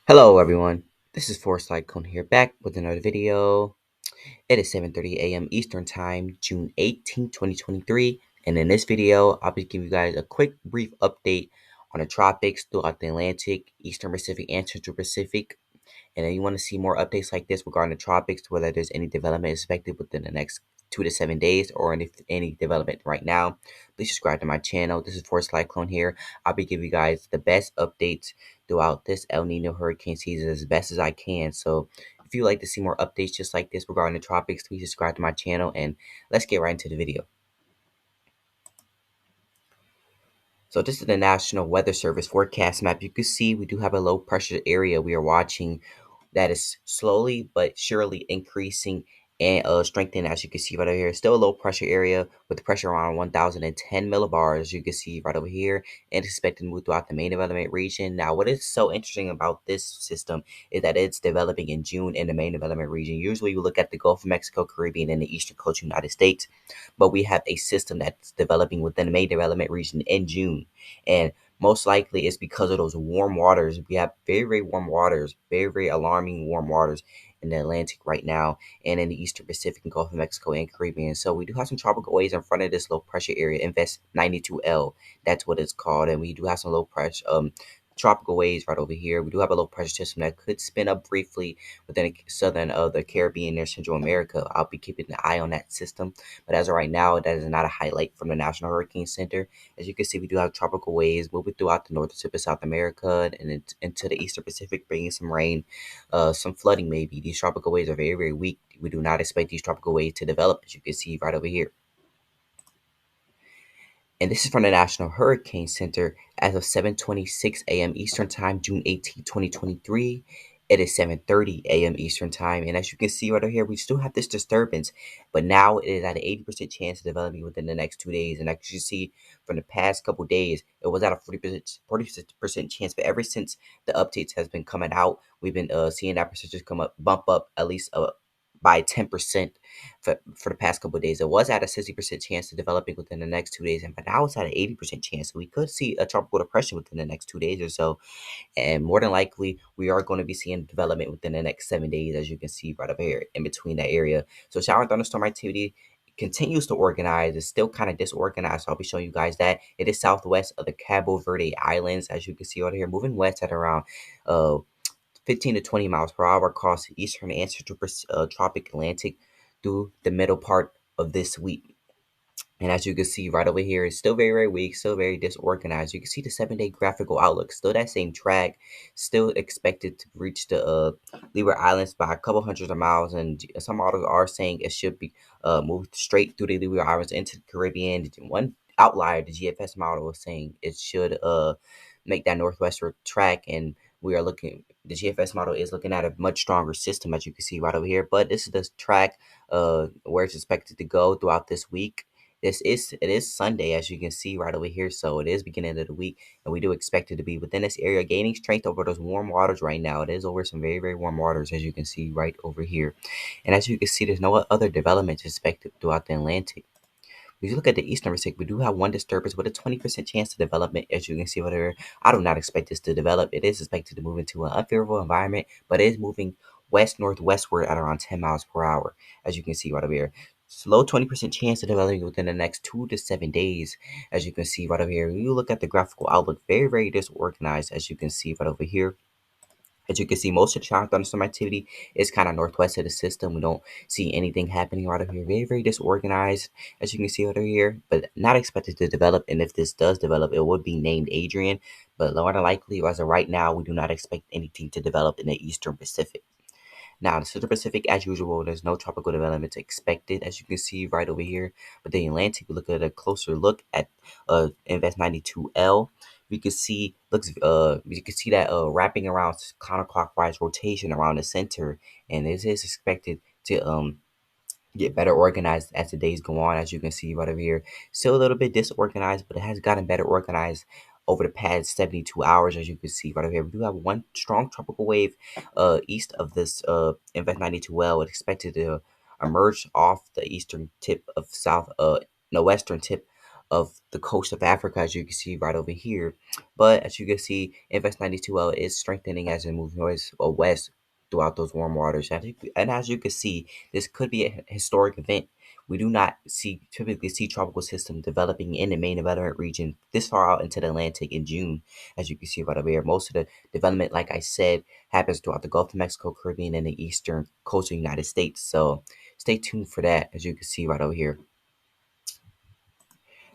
Hello everyone, this is Forest Cone here back with another video. It is 7:30 a.m. Eastern Time, June 18th, 2023, and in this video, I'll be giving you guys a quick brief update on the tropics throughout the Atlantic, Eastern Pacific, and Central Pacific. And if you want to see more updates like this regarding the tropics, whether there's any development expected within the next 2 to 7 days or any development right now, please subscribe to my channel. This is Forest Clone here. I'll be giving you guys the best updates throughout this El Nino hurricane season as best as I can. So if you'd like to see more updates just like this regarding the tropics, please subscribe to my channel and let's get right into the video. So this is the National Weather Service forecast map. You can see we do have a low pressure area we are watching that is slowly but surely increasing and strengthening, as you can see right over here. Still a low pressure area with the pressure around 1010 millibars, as you can see right over here, and expected to move throughout the main development region. Now, what is so interesting about this system is that it's developing in June in the main development region. Usually you look at the Gulf of Mexico, Caribbean, and the eastern coast of the United States, but we have a system that's developing within the main development region in June. And most likely it's because of those warm waters. We have very, very warm waters, very, very alarming warm waters in the Atlantic right now, and in the Eastern Pacific and Gulf of Mexico and Caribbean. So we do have some tropical waves in front of this low pressure area, Invest 92L. That's what it's called. And we do have some low pressure tropical waves right over here. We do have a low pressure system that could spin up briefly within the southern of the Caribbean near Central America. I'll be keeping an eye on that system. But as of right now, that is not a highlight from the National Hurricane Center. As you can see, we do have tropical waves moving throughout the northern tip of South America and into the eastern Pacific, bringing some rain, some flooding maybe. These tropical waves are very, very weak. We do not expect these tropical waves to develop, as you can see right over here. And this is from the National Hurricane Center as of 7:26 a.m. Eastern Time, June 18, 2023. It is 7:30 a.m. Eastern Time. And as you can see right over here, we still have this disturbance, but now it is at an 80% chance of developing within the next 2 days. And as you see from the past couple days, it was at a 40% chance. But ever since the updates has been coming out, we've been seeing that percentage come up, bump up at least by 10% for the past couple of days. It was at a 60% chance of developing within the next 2 days, and but now it's at an 80% chance. So we could see a tropical depression within the next 2 days or so. And more than likely, we are going to be seeing development within the next 7 days, as you can see right over here in between that area. So shower and thunderstorm activity continues to organize. It's still kind of disorganized. So I'll be showing you guys that. It is southwest of the Cabo Verde Islands, as you can see right here, moving west at around 15 to 20 miles per hour across the eastern and central tropic Atlantic through the middle part of this week. And as you can see right over here, it's still very, very weak, still very disorganized. You can see the 7-day graphical outlook, still that same track, still expected to reach the Leeward Islands by a couple hundreds of miles. And some models are saying it should be moved straight through the Leeward Islands into the Caribbean. One outlier, the GFS model, was saying it should make that northwestward track, and we are looking. The GFS model is looking at a much stronger system, as you can see right over here. But this is the track where it's expected to go throughout this week. It is Sunday, as you can see right over here, so it is beginning of the week, and we do expect it to be within this area, gaining strength over those warm waters right now. It is over some very, very warm waters, as you can see right over here. And as you can see, there's no other developments expected throughout the Atlantic. If you look at the Eastern Pacific, we do have one disturbance with a 20% chance of development, as you can see right here. I do not expect this to develop. It is expected to move into an unfavorable environment, but it is moving west-northwestward at around 10 miles per hour, as you can see right over here. Slow 20% chance of developing within the next 2 to 7 days, as you can see right over here. When you look at the graphical outlook, very, very disorganized, as you can see right over here. As you can see, most of the shower thunderstorm activity is kind of northwest of the system. We don't see anything happening right over here. Very, very disorganized, as you can see over here, but not expected to develop. And if this does develop, it would be named Adrian. But more than likely, as of right now, we do not expect anything to develop in the Eastern Pacific. Now, the Central Pacific, as usual, there's no tropical developments expected, as you can see right over here. But the Atlantic, we look at a closer look at Invest 92L. We can see that wrapping around counterclockwise rotation around the center, and this is expected to get better organized as the days go on. As you can see right over here, still a little bit disorganized, but it has gotten better organized over the past 72 hours. As you can see right over here, we do have one strong tropical wave east of this Invest 92L. It's expected to emerge off the eastern tip of south no western tip of the coast of Africa, as you can see right over here. But as you can see, Invest 92L is strengthening as it moves north or west throughout those warm waters. And as you can see, this could be a historic event. We do not typically see tropical system developing in the main development region this far out into the Atlantic in June. As you can see right over here, most of the development, like I said, happens throughout the Gulf of Mexico, Caribbean, and the eastern coast of the United States. So stay tuned for that, as you can see right over here.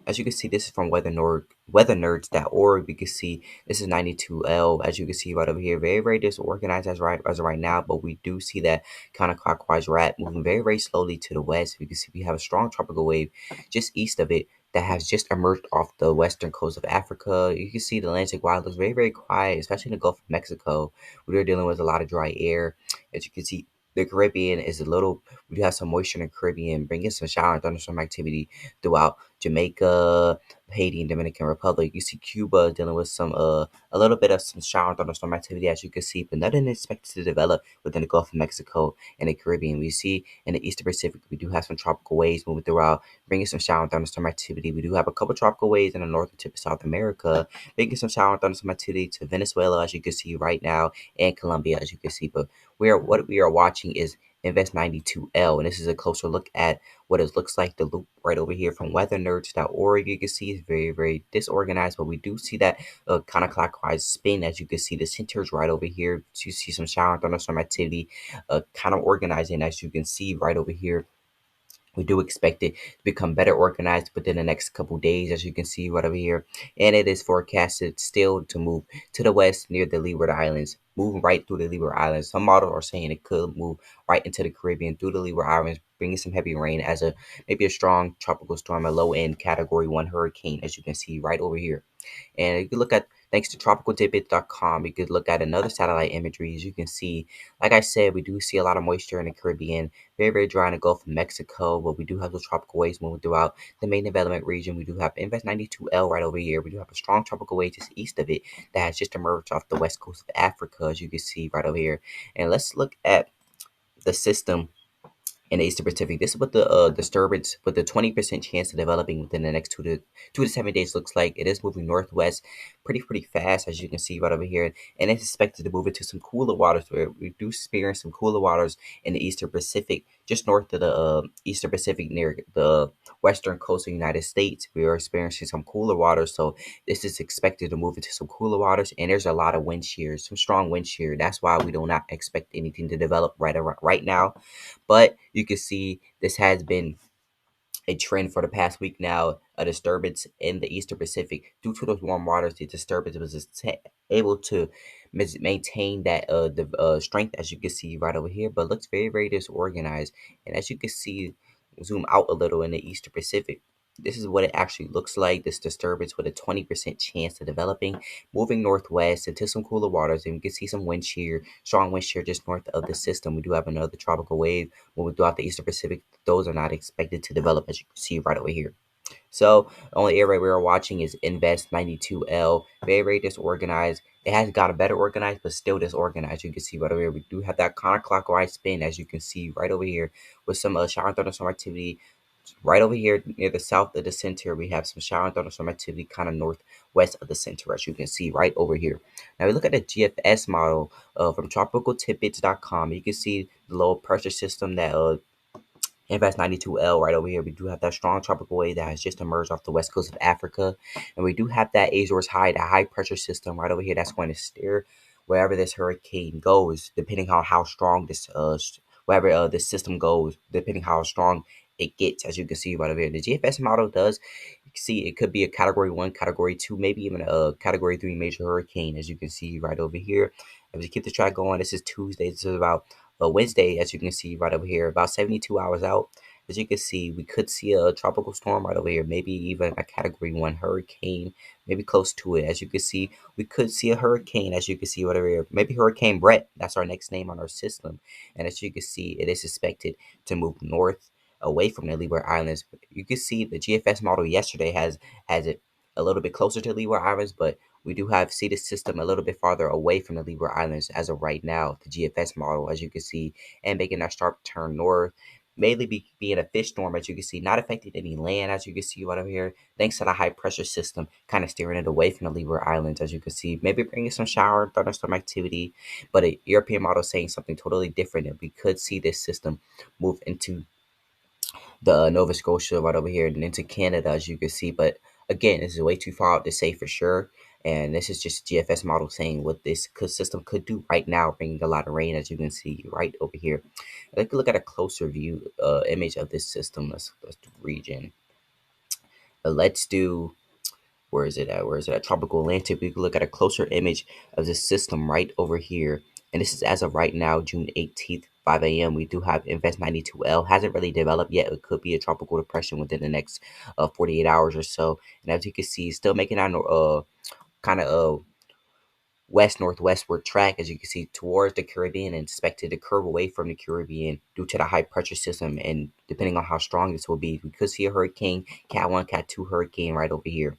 As you can see, this is from weathernerds.org. We can see this is 92L. As you can see right over here, very, very disorganized as of right now, but we do see that counterclockwise rat moving very, very slowly to the west. We can see we have a strong tropical wave just east of it that has just emerged off the western coast of Africa. You can see the Atlantic wild looks very, very quiet, especially in the Gulf of Mexico. We're dealing with a lot of dry air. As you can see, the Caribbean is a little, we do have some moisture in the Caribbean, bringing some shower and thunderstorm activity throughout Jamaica, Haiti, and Dominican Republic. You see Cuba dealing with some a little bit of some shower and thunderstorm activity, as you can see, but nothing is expected to develop within the Gulf of Mexico and the Caribbean. We see in the Eastern Pacific, we do have some tropical waves moving throughout, bringing some shower and thunderstorm activity. We do have a couple tropical waves in the northern tip of South America, bringing some shower and thunderstorm activity to Venezuela, as you can see right now, and Colombia, as you can see. But what we are watching is Invest 92L, and this is a closer look at what it looks like. The loop right over here from weathernerds.org, you can see it's very, very disorganized, but we do see that kind of clockwise spin. As you can see, the center is right over here. You see some shower and thunderstorm activity kind of organizing, as you can see right over here. We do expect it to become better organized within the next couple days, as you can see right over here. And it is forecasted still to move to the west near the Leeward Islands, moving right through the Leeward Islands. Some models are saying it could move right into the Caribbean through the Leeward Islands, bringing some heavy rain as a maybe a strong tropical storm, a low end Category 1 hurricane, as you can see right over here. And you can look at, thanks to tropicaltidbits.com, you could look at another satellite imagery. As you can see, like I said, we do see a lot of moisture in the Caribbean, very, very dry in the Gulf of Mexico, but we do have those tropical waves moving throughout the main development region. We do have Invest 92L right over here. We do have a strong tropical wave just east of it that has just emerged off the west coast of Africa, as you can see right over here. And let's look at the system in the Eastern Pacific. This is what the disturbance with the 20% chance of developing within the next 2 to 7 days looks like. It is moving northwest pretty fast, as you can see right over here, and it's expected to move into some cooler waters, where we do experience some cooler waters in the Eastern Pacific, just north of the Eastern Pacific near the western coast of the United States. We are experiencing some cooler waters, so this is expected to move into some cooler waters, and there's a lot of wind shear, some strong wind shear. That's why we do not expect anything to develop right now. But you can see this has been a trend for the past week now, a disturbance in the Eastern Pacific. Due to those warm waters, the disturbance was able to maintain that the strength, as you can see right over here, but looks very, very disorganized. And as you can see, zoom out a little in the Eastern Pacific, this is what it actually looks like. This disturbance with a 20% chance of developing, moving northwest into some cooler waters, and you can see some wind shear, strong wind shear just north of the system. We do have another tropical wave moving throughout the Eastern Pacific. Those are not expected to develop, as you can see right over here. So the only area we are watching is Invest 92L. Very, very disorganized. It has gotten better organized, but still disorganized. You can see right over here. We do have that counterclockwise spin, as you can see right over here, with some shower and thunderstorm activity. Right over here near the south of the center, we have some shower and thunderstorm activity kind of northwest of the center, as you can see right over here. Now we look at the GFS model from tropicaltidbits.com. You can see the low pressure system that Invest 92L right over here. We do have that strong tropical wave that has just emerged off the west coast of Africa. And we do have that Azores high, the high pressure system right over here that's going to steer wherever this hurricane goes, depending on how strong this wherever this system goes, depending how strong it gets, as you can see right over here. The GFS model does see it could be a category 1, category 2, maybe even a category 3 major hurricane, as you can see right over here. As we keep the track going, this is Tuesday. This is about Wednesday, as you can see right over here, about 72 hours out. As you can see, we could see a tropical storm right over here, maybe even a category 1 hurricane, maybe close to it. As you can see, we could see a hurricane, as you can see right over here, maybe Hurricane Brett. That's our next name on our system. And as you can see, it is expected to move north away from the Leeward Islands. You can see the GFS model yesterday has it a little bit closer to Leeward Islands, but we do have see the system a little bit farther away from the Leeward Islands as of right now, the GFS model, as you can see, and making that sharp turn north. mainly being a fish storm, as you can see, not affecting any land, as you can see right over here, thanks to the high pressure system kind of steering it away from the Leeward Islands, as you can see, maybe bringing some shower, thunderstorm activity. But a European model saying something totally different, and we could see this system move into the Nova Scotia right over here and into Canada, as you can see. But again, this is way too far out to say for sure. And this is just GFS model saying what this system could do right now, bringing a lot of rain, as you can see right over here. Let's look at a closer view image of this system. Let's do region. Let's do, where is it at? Where is it at? Tropical Atlantic. We can look at a closer image of this system right over here. And this is as of right now, June 18th, 5 a.m. We do have Invest 92L. Hasn't really developed yet. It could be a tropical depression within the next 48 hours or so. And as you can see, still making on kind of west northwestward track, as you can see, towards the Caribbean, and expected to curve away from the Caribbean due to the high pressure system. And depending on how strong this will be, we could see a hurricane, Cat 1, Cat 2 hurricane right over here.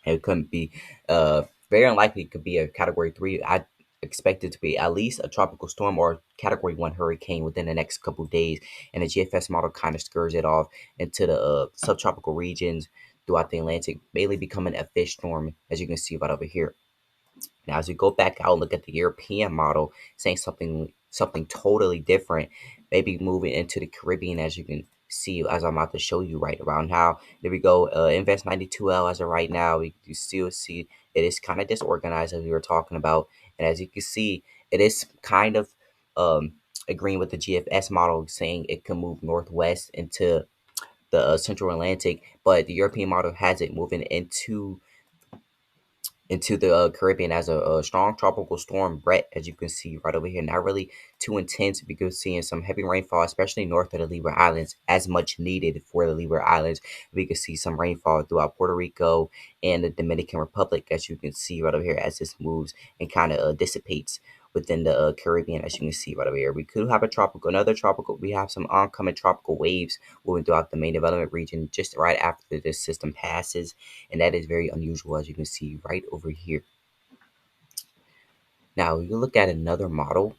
It couldn't be very unlikely it could be a category 3. I expect it to be at least a tropical storm or category 1 hurricane within the next couple days. And the GFS model kind of skirts it off into the subtropical regions throughout the Atlantic, mainly becoming a fish storm, as you can see right over here. Now, as we go back out and look at the European model, saying something totally different, maybe moving into the Caribbean, as you can see, as I'm about to show you right around now. There we go. Invest 92L as of right now. You still see it is kind of disorganized, as we were talking about, and as you can see, it is kind of um, agreeing with the GFS model, saying it can move northwest into the Central Atlantic, but the European model has it moving into the Caribbean as a strong tropical storm, Brett, as you can see right over here. Not really too intense because seeing some heavy rainfall, especially north of the Leeward Islands, as much needed for the Leeward Islands. We can see some rainfall throughout Puerto Rico and the Dominican Republic, as you can see right over here, as this moves and kind of dissipates within the Caribbean, as you can see right over here. We could have another tropical. We have some oncoming tropical waves moving throughout the main development region just right after this system passes, and that is very unusual, as you can see right over here. Now, you look at another model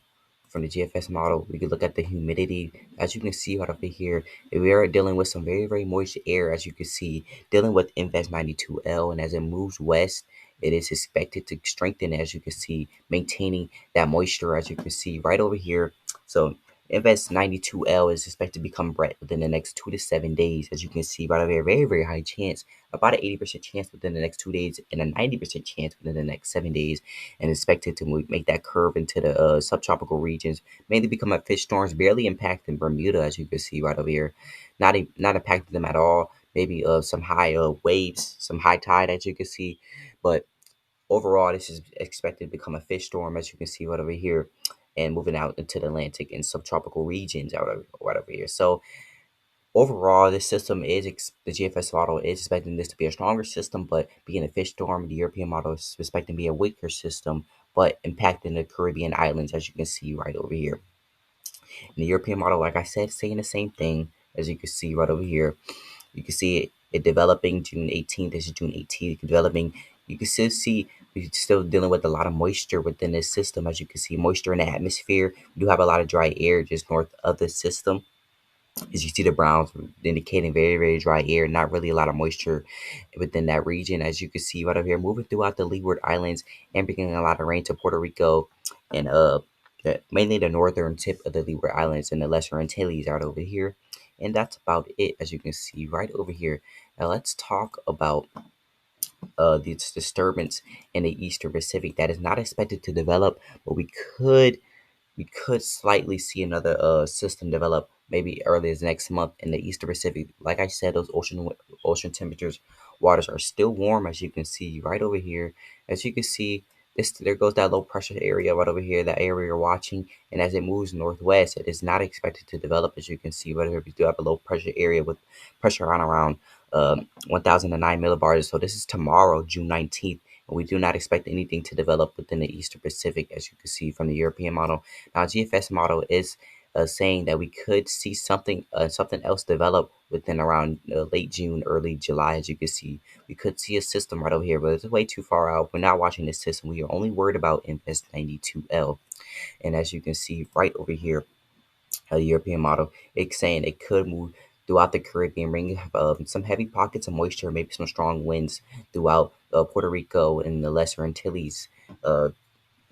from the GFS model. We could look at the humidity. As you can see right over here, we are dealing with some very, very moist air, as you can see, dealing with Invest 92L. And as it moves west, it is expected to strengthen, as you can see, maintaining that moisture, as you can see right over here. So Invest 92L is expected to become wet within the next 2 to 7 days, as you can see right over here. Very, very high chance, about an 80% chance within the next 2 days, and a 90% chance within the next 7 days, and expected to make that curve into the subtropical regions, mainly become a fish storms, barely impacting Bermuda, as you can see right over here. Not impacting them at all. Maybe some high waves, some high tide, as you can see, but overall, this is expected to become a fish storm, as you can see right over here, and moving out into the Atlantic and subtropical regions right over here. So overall, this system is the GFS model is expecting this to be a stronger system, but being a fish storm, the European model is expecting to be a weaker system, but impacting the Caribbean islands, as you can see right over here. And the European model, like I said, saying the same thing, as you can see right over here. You can see it developing June 18th. This is June 18th developing. You can still see we're still dealing with a lot of moisture within this system. As you can see, moisture in the atmosphere. We do have a lot of dry air just north of the system. As you see the browns indicating very, very dry air, not really a lot of moisture within that region. As you can see right over here, moving throughout the Leeward Islands and bringing a lot of rain to Puerto Rico and mainly the northern tip of the Leeward Islands and the Lesser Antilles out over here. And that's about it, as you can see right over here. Now let's talk about this disturbance in the Eastern Pacific that is not expected to develop, but we could slightly see another system develop maybe early as next month in the Eastern Pacific. Like I said, those ocean temperatures, waters are still warm, as you can see right over here. As you can see, this there goes that low pressure area right over here, that area you're watching. And as it moves northwest, it is not expected to develop, as you can see right here. We do have a low pressure area with pressure on around 1,009 millibars. So this is tomorrow, June 19th. And we do not expect anything to develop within the Eastern Pacific, as you can see from the European model. Now, GFS model is saying that we could see something else develop within around late June, early July. As you can see, we could see a system right over here, but it's way too far out. We're not watching this system. We are only worried about Invest 92L. And as you can see right over here, a European model. It's saying it could move throughout the Caribbean, bringing some heavy pockets of moisture, maybe some strong winds throughout Puerto Rico and the Lesser Antilles.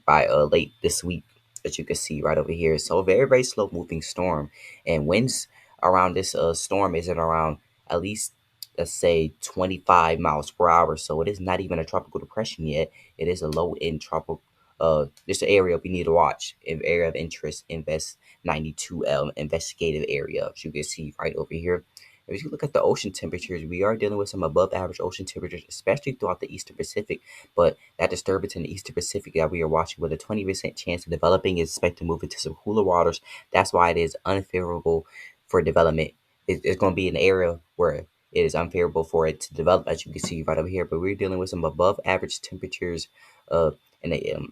By late this week, as you can see right over here. So a very, very slow moving storm, and winds around this storm is at around at least, let's say, 25 miles per hour. So it is not even a tropical depression yet. It is a low end tropical. Just an area we need to watch. An area of interest. Invest 92L investigative area. As you can see right over here. If you look at the ocean temperatures, we are dealing with some above average ocean temperatures, especially throughout the eastern Pacific. But that disturbance in the eastern Pacific that we are watching with a 20% chance of developing is expected to move into some cooler waters. That's why it is unfavorable for development. It's going to be an area where it is unfavorable for it to develop, as you can see right over here. But we're dealing with some above average temperatures in the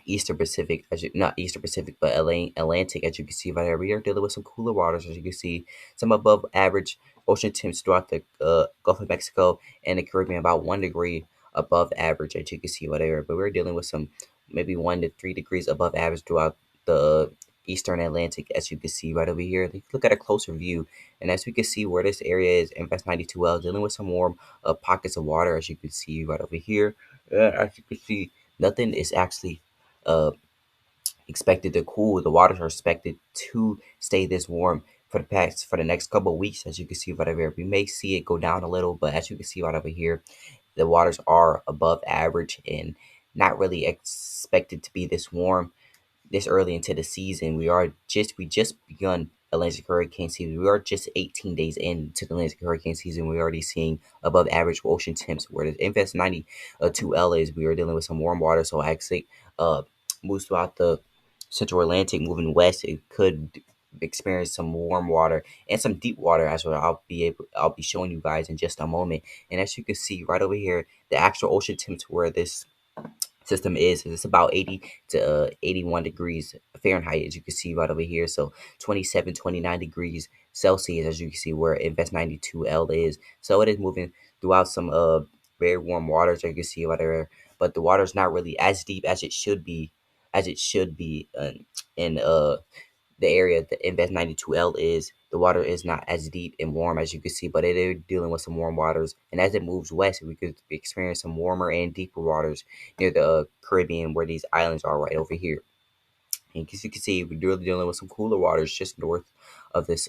Eastern Pacific, not Eastern Pacific, but Atlantic, as you can see right here. We are dealing with some cooler waters, as you can see, some above average ocean temps throughout the Gulf of Mexico and the Caribbean, about 1 degree above average, as you can see right here. But we're dealing with some maybe 1 to 3 degrees above average throughout the Eastern Atlantic, as you can see right over here. If you look at a closer view, and as we can see where this area is, Invest 92L, dealing with some warm pockets of water, as you can see right over here. As you can see, nothing is actually uh, expected to cool. The waters are expected to stay this warm for the next couple of weeks. As you can see right over here, we may see it go down a little, but as you can see right over here, the waters are above average and not really expected to be this warm this early into the season. We just begun Atlantic hurricane season. We are just 18 days into the Atlantic hurricane season. We're already seeing above average ocean temps. Where the Invest 92L is, we are dealing with some warm water. So actually, moves throughout the Central Atlantic, moving west, it could experience some warm water and some deep water as well. I'll be showing you guys in just a moment. And as you can see right over here, the actual ocean temps where this system is it's about 80 to 81 degrees Fahrenheit, as you can see right over here. So 27, 29 degrees Celsius, as you can see where Invest 92L is. So it is moving throughout some very warm waters, as you can see right there. But the water is not really as deep as it should be in the area that Invest 92L is. The water is not as deep and warm, as you can see, but it is dealing with some warm waters. And as it moves west, we could experience some warmer and deeper waters near the Caribbean, where these islands are right over here. And as you can see, we're really dealing with some cooler waters just north of this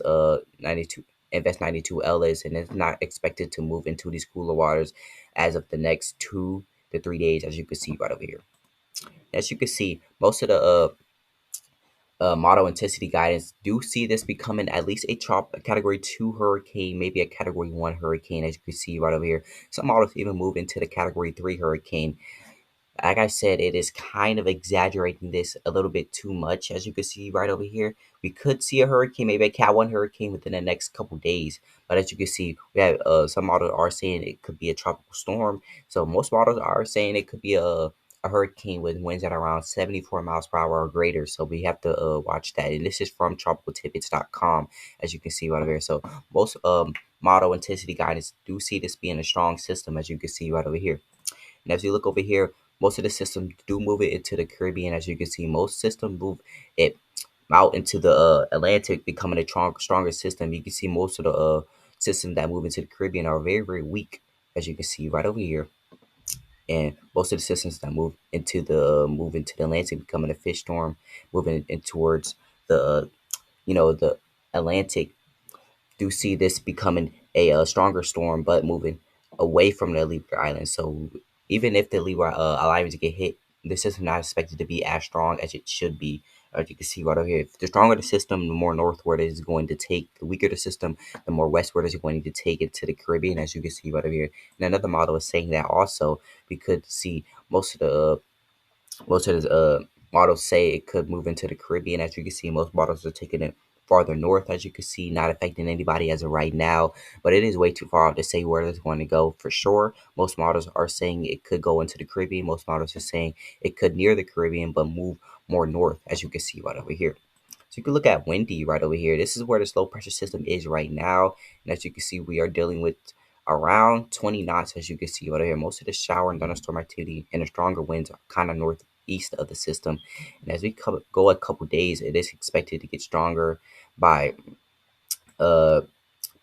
92 Invest 92L is, and it's not expected to move into these cooler waters as of the next 2 to 3 days, as you can see right over here. As you can see, most of the model intensity guidance do see this becoming at least a category 2 hurricane, maybe a category 1 hurricane, as you can see right over here. Some models even move into the category 3 hurricane. Like I said, it is kind of exaggerating this a little bit too much. As you can see right over here, we could see a hurricane, maybe a Cat 1 hurricane within the next couple days. But as you can see, we have some models are saying it could be a tropical storm. So most models are saying it could be a hurricane with winds at around 74 miles per hour or greater. So we have to watch that. And this is from tropicaltidbits.com, as you can see right over here. So most model intensity guidance do see this being a strong system, as you can see right over here. And as you look over here, most of the systems do move it into the Caribbean. As you can see, most systems move it out into the Atlantic, becoming a stronger system. You can see most of the systems that move into the Caribbean are very, very weak, as you can see right over here. And most of the systems that move into the Atlantic, becoming a fish storm, moving in towards the the Atlantic, do see this becoming a stronger storm, but moving away from the Libra Island. So even if the Libra islands get hit, the system not expected to be as strong as it should be. As you can see right over here, if the stronger the system, the more northward it is going to take. The weaker the system, the more westward it is going to take it to the Caribbean, as you can see right over here. And another model is saying that also we could see most of the models say it could move into the Caribbean. As you can see, most models are taking it farther north, as you can see, not affecting anybody as of right now. But it is way too far out to say where it's going to go for sure. Most models are saying it could go into the Caribbean. Most models are saying it could near the Caribbean, but move more north, as you can see right over here. So you can look at windy right over here. This is where this low pressure system is right now. And as you can see, we are dealing with around 20 knots, as you can see right here. Most of the shower and thunderstorm activity and the stronger winds are kind of north east of the system. And as we go a couple days, it is expected to get stronger by uh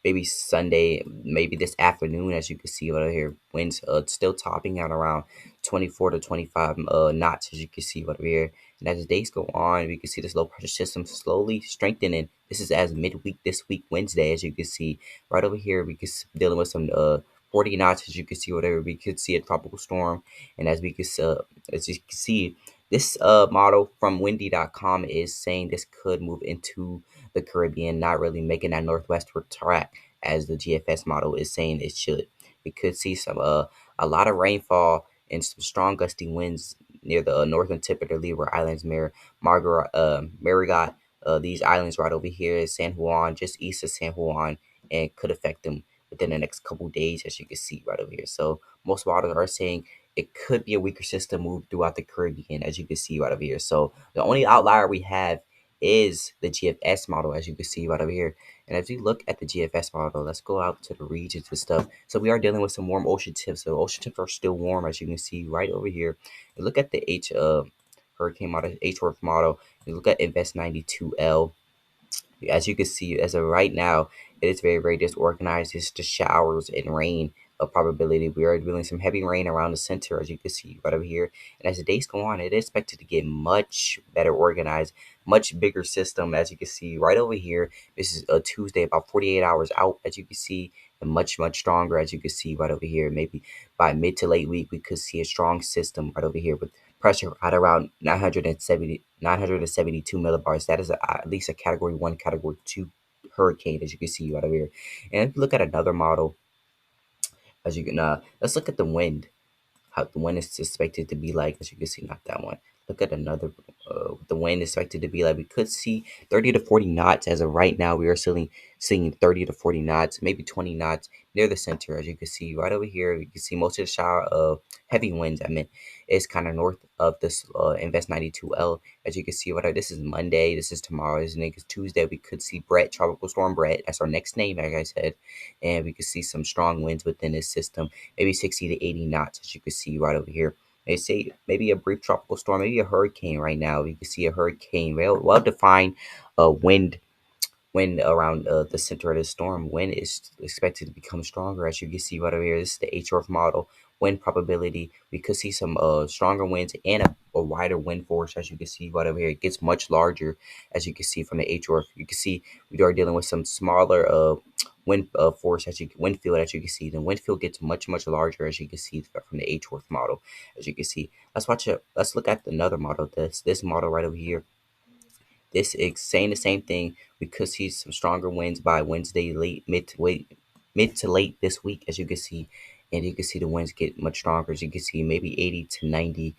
maybe Sunday, maybe this afternoon. As you can see over here, winds still topping out around 24 to 25 knots, as you can see over here. And as the days go on, we can see this low pressure system slowly strengthening. This is as midweek this week, Wednesday, as you can see right over here. We can dealing with some 40 knots, as you can see whatever. We could see a tropical storm, and as you can see, this model from windy.com is saying this could move into the Caribbean, not really making that northwestward track as the GFS model is saying it should. We could see some a lot of rainfall and some strong gusty winds near the northern tip of the Leeward Islands, Marigot. These islands right over here is San Juan, just east of San Juan, and could affect them within the next couple days, as you can see right over here. So most models are saying it could be a weaker system move throughout the Caribbean, as you can see right over here. So the only outlier we have is the GFS model, as you can see right over here. And as we look at the GFS model, let's go out to the regions and stuff. So we are dealing with some warm ocean temps. So ocean temps are still warm, as you can see right over here. And look at the hurricane model, HWRF model. You look at Invest 92L. As you can see, as of right now, it is very, very disorganized. It's just showers and rain of probability. We are dealing some heavy rain around the center, as you can see right over here. And as the days go on, it is expected to get much better organized, much bigger system, as you can see right over here. This is a Tuesday, about 48 hours out, as you can see, and much, much stronger, as you can see right over here. Maybe by mid to late week, we could see a strong system right over here with pressure at around 972 millibars. That is at least a category 1, category 2 hurricane, as you can see right over here. And if you look at another model, as you can, let's look at the wind, how the wind is expected to be like, as you can see, not that one. Look at another, what the wind is expected to be like. We could see 30 to 40 knots as of right now. We are seeing 30 to 40 knots, maybe 20 knots near the center. As you can see right over here, you can see most of the shower of heavy winds, I mean, is kind of north of this Invest 92L. As you can see, whether this is Monday, this is tomorrow, this is Tuesday, we could see Brett, Tropical Storm Brett. That's our next name, like I said. And we could see some strong winds within this system, maybe 60 to 80 knots, as you can see right over here. They say maybe a brief tropical storm, maybe a hurricane right now. You can see a hurricane, well defined wind around the center of the storm. Wind is expected to become stronger, as you can see right over here. This is the HRF model. Wind probability, we could see some stronger winds and a wider wind force, as you can see right over here. It gets much larger, as you can see from the HRF. You can see we are dealing with some smaller wind force, wind field, as you can see. The wind field gets much, much larger, as you can see from the HRF model, as you can see. Let's look at another model. This model right over here. This is saying the same thing. We could see some stronger winds by Wednesday, mid to late this week, as you can see, and you can see the winds get much stronger. As you can see, maybe 80 to 90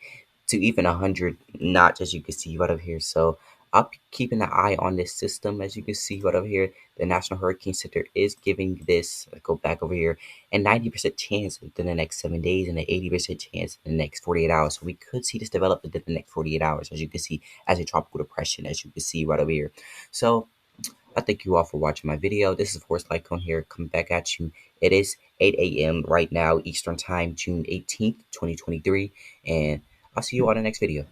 to even 100 knots, as you can see right over here. So I'll be keeping an eye on this system, as you can see right over here. The National Hurricane Center is giving this, go back over here, a 90% chance within the next 7 days and an 80% chance in the next 48 hours. So we could see this develop within the next 48 hours, as you can see, as a tropical depression, as you can see right over here. So I thank you all for watching my video. This is Force Lycon here, coming back at you. It is 8 a.m. right now, Eastern Time, June 18th, 2023. And I'll see you on the next video.